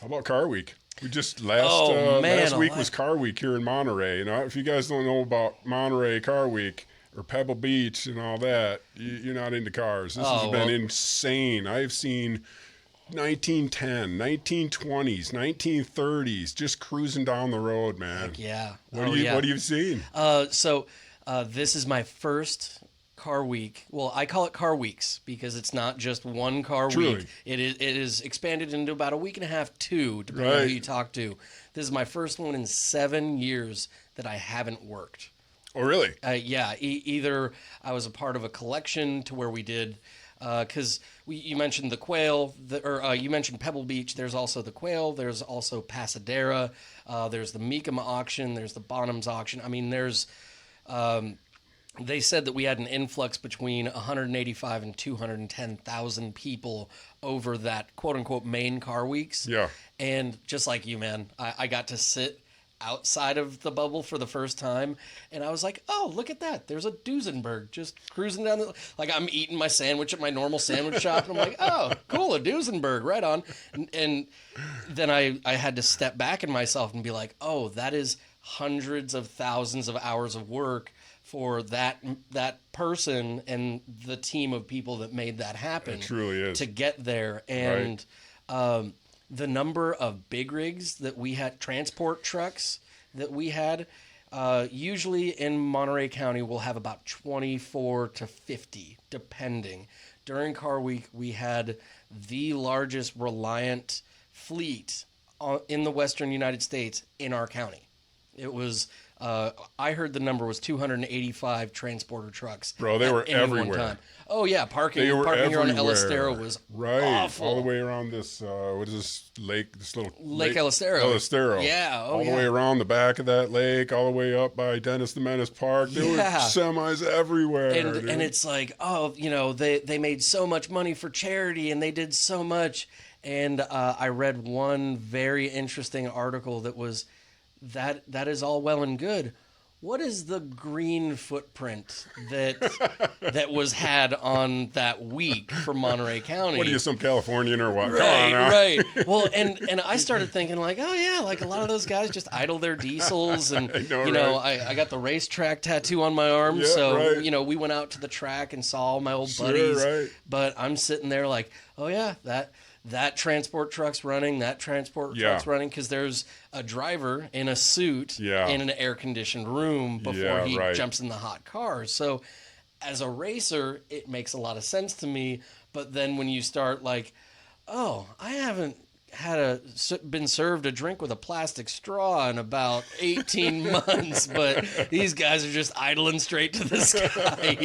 about Car Week? We just Oh, man, last week alive. was Car Week here in Monterey. You know, if you guys don't know about Monterey Car Week or Pebble Beach and all that, you're not into cars. This has been insane. I've seen 1910, 1920s, 1930s, just cruising down the road, man. Heck yeah. What have you seen? So this is my first car week. Well, I call it car weeks because it's not just one car Truly. week. It is expanded into about a week and a half, two, depending on who you talk to. This is my first one in 7 years that I haven't worked. Oh, really? Yeah. Either I was a part of a collection to where we did, because you mentioned the quail, you mentioned Pebble Beach. There's also the quail. There's also Pasadena. There's the Meekum auction. There's the Bonhams auction. I mean, there's. They said that we had an influx between 185 and 210,000 people over that quote-unquote main car weeks. Yeah. And just like you, man, I got to sit outside of the bubble for the first time, and I was like, oh, look at that. There's a Duesenberg just cruising down the... Like, I'm eating my sandwich at my normal sandwich shop, and I'm like, oh, cool, a Duesenberg, right on. And then I had to step back in myself and be like, oh, that is hundreds of thousands of hours of work for that person and the team of people that made that happen. It truly is. To get there. And the number of big rigs that we had, transport trucks that we had, usually in Monterey County, we'll have about 24 to 50, depending. During Car Week, we had the largest Reliant fleet in the western United States in our county. It was... I heard the number was 285 transporter trucks. Bro, they were everywhere. One time. Oh yeah, parking here on El Estero was awful. All the way around this. What is this lake? This little Lake El Estero. El Estero. Yeah. All the way around the back of that lake, all the way up by Dennis the Menace Park. There were semis everywhere. And it's like, oh, they made so much money for charity, and they did so much. And I read one very interesting article that was. That is all well and good. What is the green footprint that was had on that week for Monterey County? What are you, some Californian or what? Right. Well, and I started thinking like, oh yeah, like a lot of those guys just idle their diesels, and I got the racetrack tattoo on my arm, we went out to the track and saw all my old buddies. Right. But I'm sitting there like, oh yeah, that transport truck's running, truck's running, because there's a driver in a suit in an air-conditioned room before he jumps in the hot car. So as a racer, it makes a lot of sense to me. But then when you start like, oh, I haven't been served a drink with a plastic straw in about 18 months, but these guys are just idling straight to the sky,